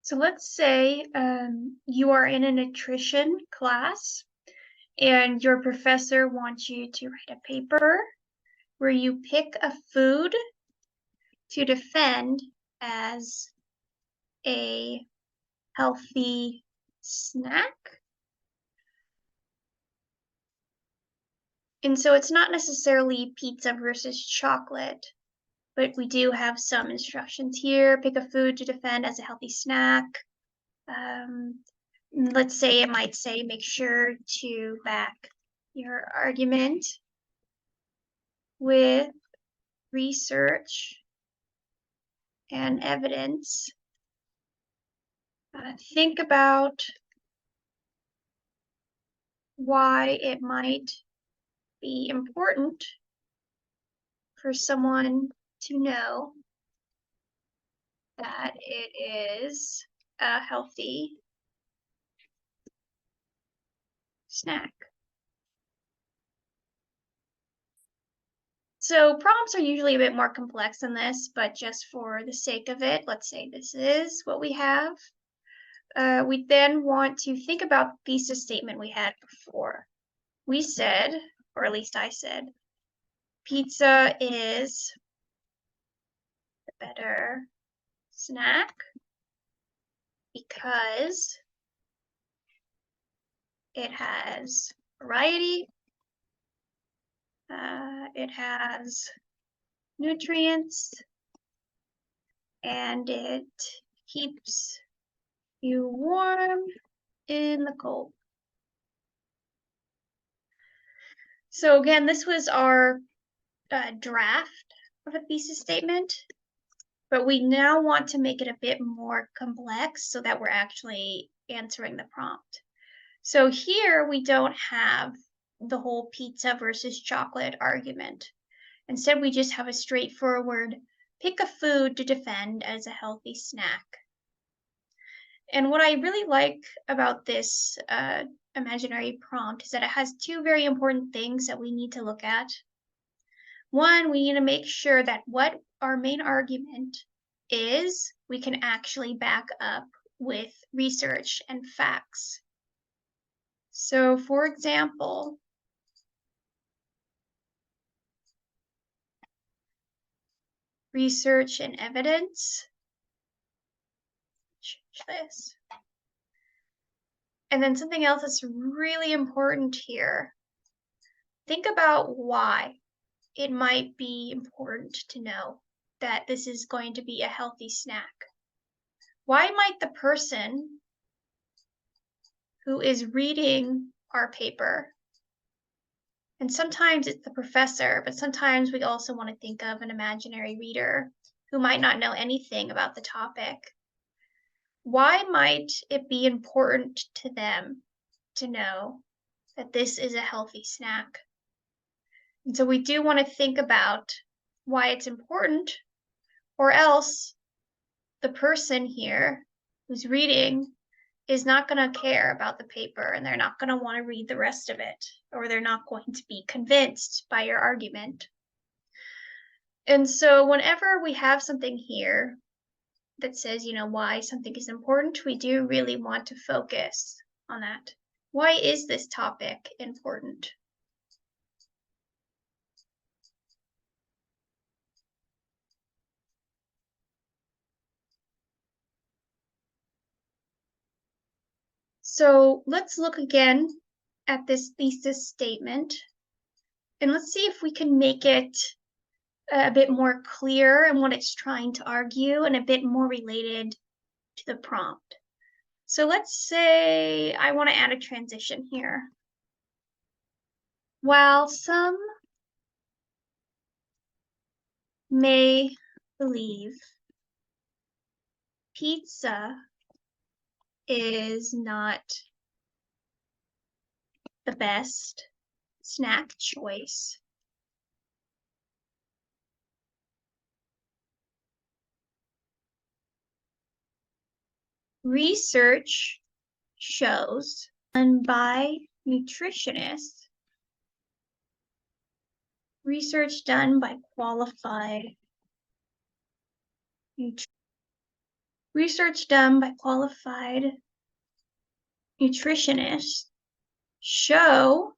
So let's say you are in a nutrition class and your professor wants you to write a paper where you pick a food to defend as a healthy snack. And so it's not necessarily pizza versus chocolate, but we do have some instructions here. Pick a food to defend as a healthy snack. Let's say it might say, make sure to back your argument with research and evidence. Think about why it might be important for someone to know that it is a healthy snack. So prompts are usually a bit more complex than this, but just for the sake of it, let's say this is what we have. We then want to think about the thesis statement we had before. We said, or at least I said, pizza is the better snack because it has variety, it has nutrients, and it keeps you warm in the cold. So again, this was our draft of a thesis statement, but we now want to make it a bit more complex so that we're actually answering the prompt. So here we don't have the whole pizza versus chocolate argument. Instead, we just have a straightforward, pick a food to defend as a healthy snack. And what I really like about this imaginary prompt is that it has two very important things that we need to look at. One, we need to make sure that what our main argument is, we can actually back up with research and facts. So for example, research and evidence, change this. And then something else that's really important here. Think about why it might be important to know that this is going to be a healthy snack. Why might the person who is reading our paper, and sometimes it's the professor, but sometimes we also want to think of an imaginary reader who might not know anything about the topic. Why might it be important to them to know that this is a healthy snack? And so we do want to think about why it's important, or else the person here who's reading is not going to care about the paper and they're not going to want to read the rest of it, or they're not going to be convinced by your argument. And so whenever we have something here that says, why something is important, we do really want to focus on that. Why is this topic important? So let's look again at this thesis statement, and let's see if we can make it a bit more clear in what it's trying to argue and a bit more related to the prompt. So let's say I want to add a transition here. While some may believe pizza is not the best snack choice, research shows, done by nutritionists, research done by qualified nutritionists, Research done by qualified nutritionists show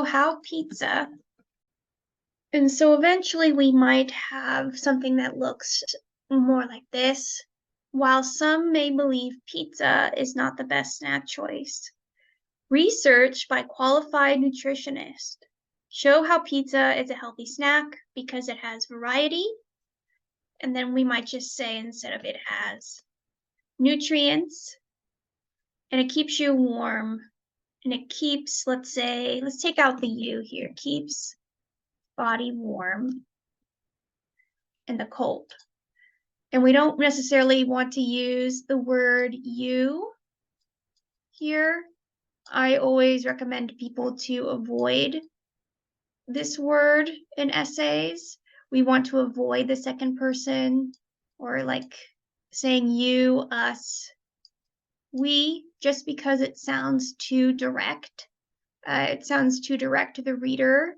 how pizza, and so eventually we might have something that looks more like this. While some may believe pizza is not the best snack choice, research by qualified nutritionists show how pizza is a healthy snack because it has variety. And then we might just say, instead of it has nutrients, and it keeps you warm, and it keeps, let's take out the U here, keeps body warm in the cold. And we don't necessarily want to use the word you here. I always recommend people to avoid this word in essays. We want to avoid the second person, or like saying you, us, we, just because it sounds too direct. It sounds too direct to the reader.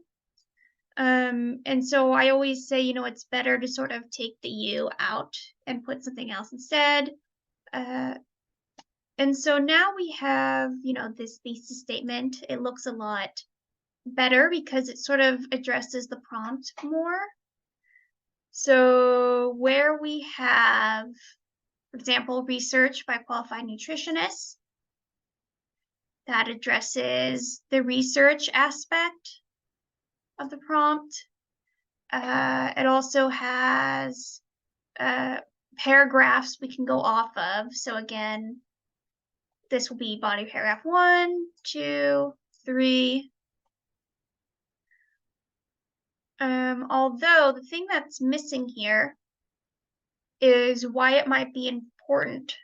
And so I always say, it's better to sort of take the you out and put something else instead. And so now we have, this thesis statement. It looks a lot better because it sort of addresses the prompt more. So where we have, for example, research by qualified nutritionists, that addresses the research aspect of the prompt. It also has paragraphs we can go off of. So again, this will be body paragraph 1, 2, 3. Although the thing that's missing here is why it might be important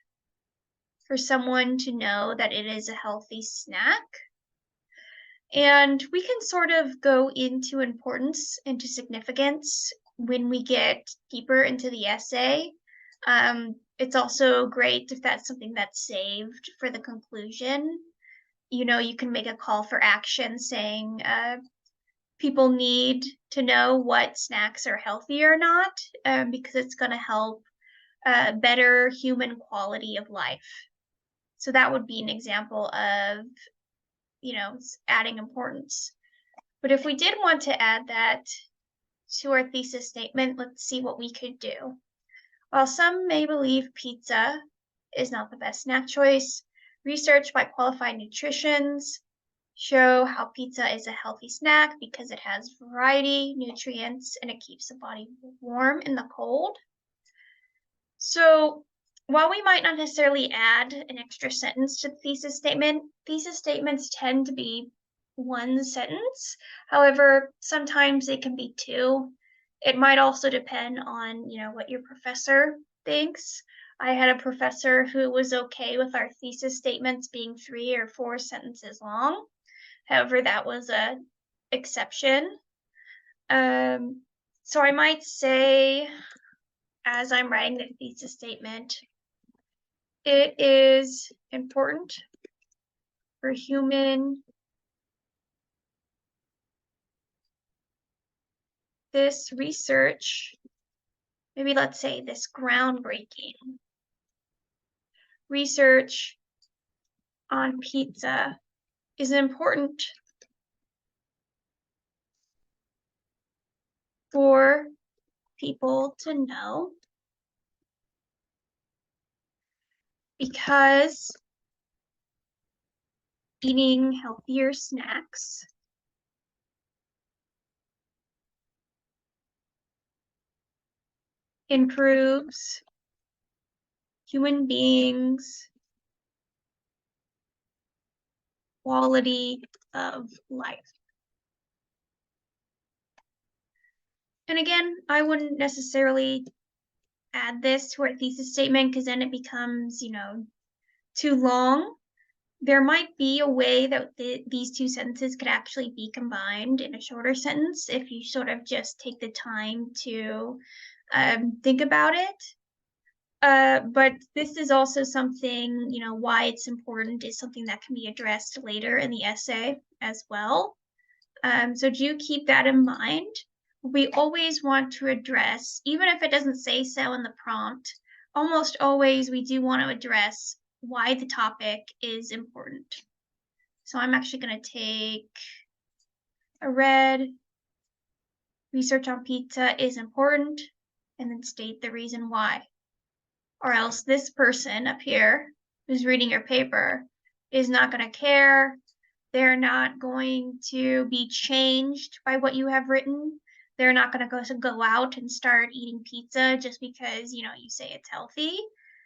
for someone to know that it is a healthy snack. And we can sort of go into importance, into significance when we get deeper into the essay. It's also great if that's something that's saved for the conclusion. You can make a call for action saying people need to know what snacks are healthy or not, because it's going to help better human quality of life. So that would be an example of, adding importance. But if we did want to add that to our thesis statement, let's see what we could do. While some may believe pizza is not the best snack choice, research by qualified nutritionists show how pizza is a healthy snack because it has variety, nutrients, and it keeps the body warm in the cold. So while we might not necessarily add an extra sentence to the thesis statements tend to be one sentence. However, sometimes it can be 2. It might also depend on, what your professor thinks. I had a professor who was okay with our thesis statements being 3 or 4 sentences long. However, that was an exception. So I might say, as I'm writing the thesis statement, it is important for this research, maybe let's say this groundbreaking research on pizza is important for people to know because eating healthier snacks improves human beings' quality of life. And again, I wouldn't necessarily add this to our thesis statement because then it becomes, too long. There might be a way that these 2 sentences could actually be combined in a shorter sentence if you sort of just take the time to think about it. But this is also something, why it's important is something that can be addressed later in the essay as well. So do keep that in mind we always want to address, even if it doesn't say so in the prompt, almost always we do want to address why the topic is important. So I'm actually going to take a red, research on pizza is important, and then state the reason why. Or else this person up here who's reading your paper is not going to care. They're not going to be changed by what you have written. They're not going to go out and start eating pizza just because, you say it's healthy.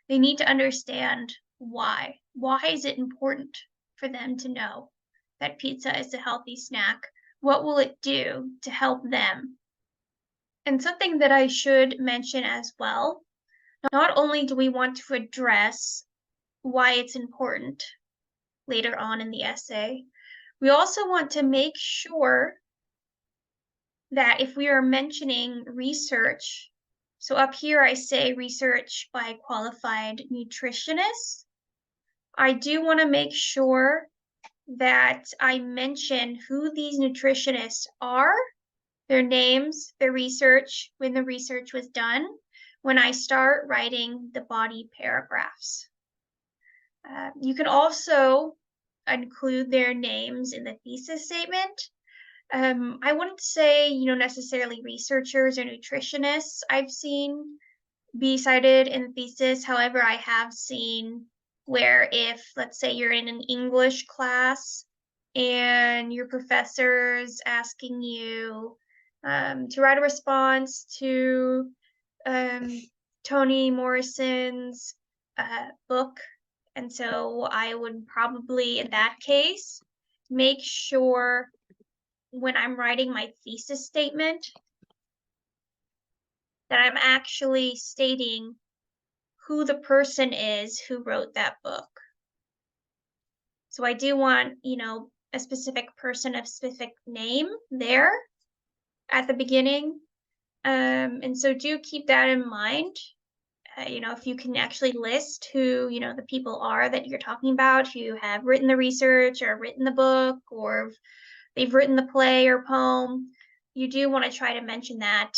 They need to understand why. Why is it important for them to know that pizza is a healthy snack? What will it do to help them? And something that I should mention as well, not only do we want to address why it's important later on in the essay, we also want to make sure that if we are mentioning research, so up here I say research by qualified nutritionists, I do want to make sure that I mention who these nutritionists are, their names, their research, when the research was done, when I start writing the body paragraphs. You can also include their names in the thesis statement. I wouldn't say, necessarily researchers or nutritionists I've seen be cited in the thesis. However, I have seen where if, let's say you're in an English class and your professor's asking you to write a response to Toni Morrison's book. And so I would probably, in that case, make sure when I'm writing my thesis statement that I'm actually stating who the person is who wrote that book. So I do want, a specific person, a specific name there at the beginning. And so do keep that in mind. If you can actually list who, the people are that you're talking about, who have written the research or written the book, or they've written the play or poem, you do want to try to mention that,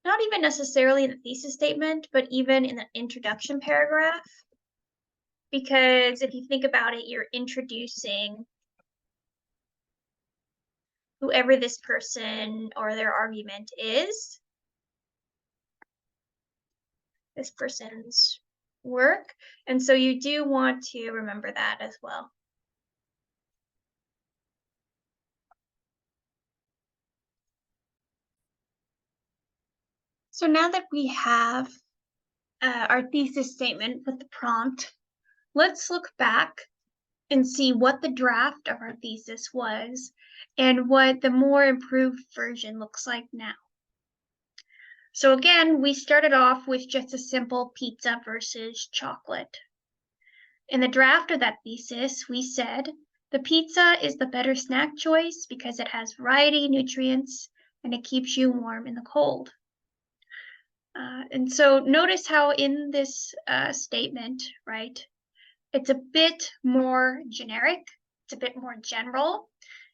not even necessarily in the thesis statement, but even in the introduction paragraph. Because if you think about it, you're introducing whoever this person or their argument is, this person's work. And so you do want to remember that as well. So now that we have our thesis statement with the prompt, let's look back and see what the draft of our thesis was and what the more improved version looks like now. So again, we started off with just a simple pizza versus chocolate. In the draft of that thesis, we said, the pizza is the better snack choice because it has variety, nutrients, and it keeps you warm in the cold. And so notice how in this statement, right, it's a bit more generic, it's a bit more general.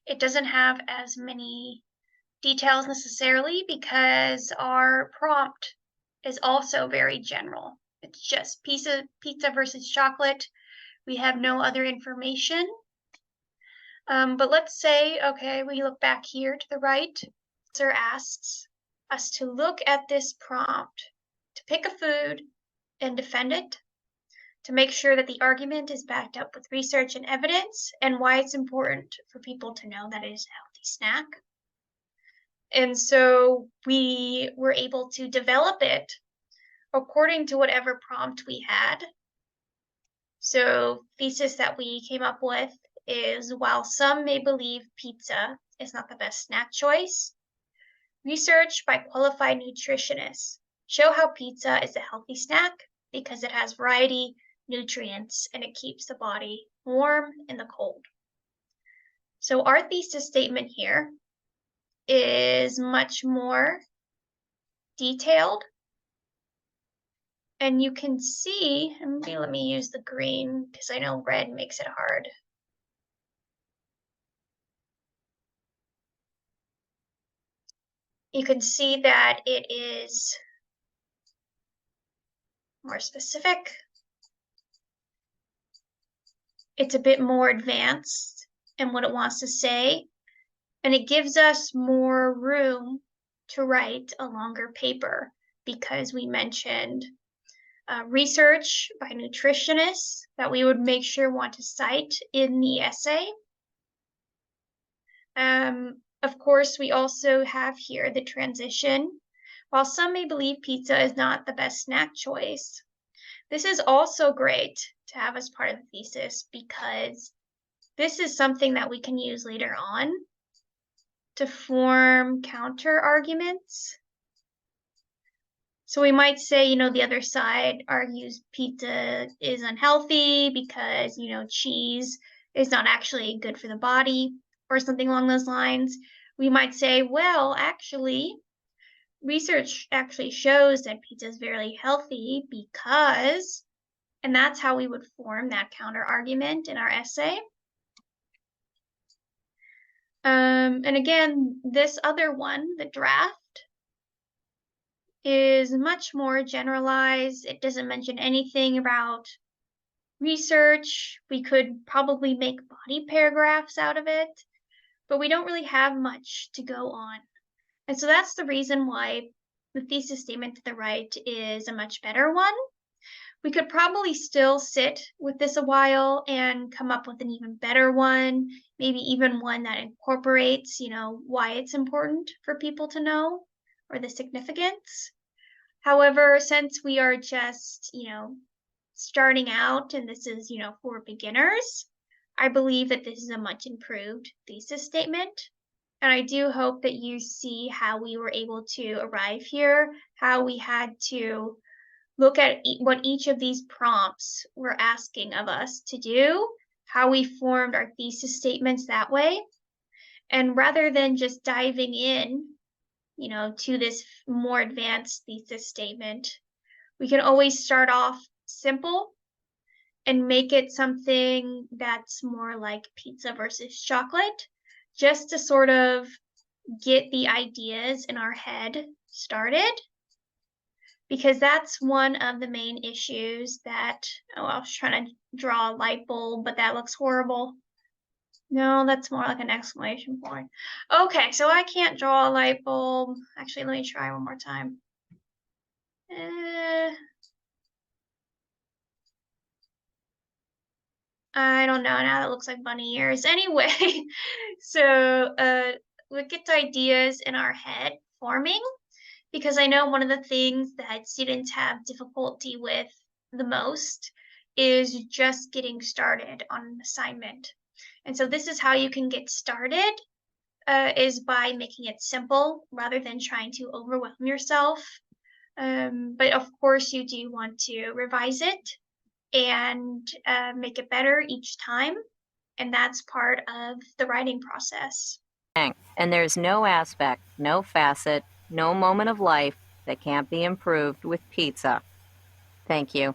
It doesn't have as many details necessarily because our prompt is also very general. It's just pizza versus chocolate. We have no other information. But let's say, okay, we look back here to the right. Sir asks us to look at this prompt, to pick a food and defend it, to make sure that the argument is backed up with research and evidence, and why it's important for people to know that it is a healthy snack. And so we were able to develop it according to whatever prompt we had. So thesis that we came up with is, while some may believe pizza is not the best snack choice, research by qualified nutritionists show how pizza is a healthy snack because it has variety, nutrients, and it keeps the body warm in the cold. So our thesis statement here is much more detailed. And you can see, and maybe let me use the green because I know red makes it hard. You can see that it is more specific. It's a bit more advanced in what it wants to say, and it gives us more room to write a longer paper because we mentioned research by nutritionists that we would make sure want to cite in the essay. Of course, we also have here the transition. While some may believe pizza is not the best snack choice, this is also great to have as part of the thesis because this is something that we can use later on to form counter arguments. So we might say, the other side argues pizza is unhealthy because, cheese is not actually good for the body or something along those lines. We might say, well, actually, research actually shows that pizza is very healthy because, and that's how we would form that counter argument in our essay. And again, this other one, the draft, is much more generalized. It doesn't mention anything about research. We could probably make body paragraphs out of it, but we don't really have much to go on. And so that's the reason why the thesis statement to the right is a much better one. We could probably still sit with this a while and come up with an even better one, maybe even one that incorporates, why it's important for people to know or the significance. However, since we are just, starting out and this is, for beginners, I believe that this is a much improved thesis statement. And I do hope that you see how we were able to arrive here, how we had to look at what each of these prompts were asking of us to do, how we formed our thesis statements that way. And rather than just diving in, to this more advanced thesis statement, we can always start off simple and make it something that's more like pizza versus chocolate, just to sort of get the ideas in our head started. Because that's one of the main issues that, I was trying to draw a light bulb, but that looks horrible. No, that's more like an exclamation point. Okay, so I can't draw a light bulb. Actually, let me try one more time. I don't know, now that looks like bunny ears. Anyway, so we get ideas in our head forming, because I know one of the things that students have difficulty with the most is just getting started on an assignment. And so this is how you can get started, is by making it simple rather than trying to overwhelm yourself. But of course, you do want to revise it and make it better each time. And that's part of the writing process. And there's no aspect, no facet, no moment of life that can't be improved with pizza. Thank you.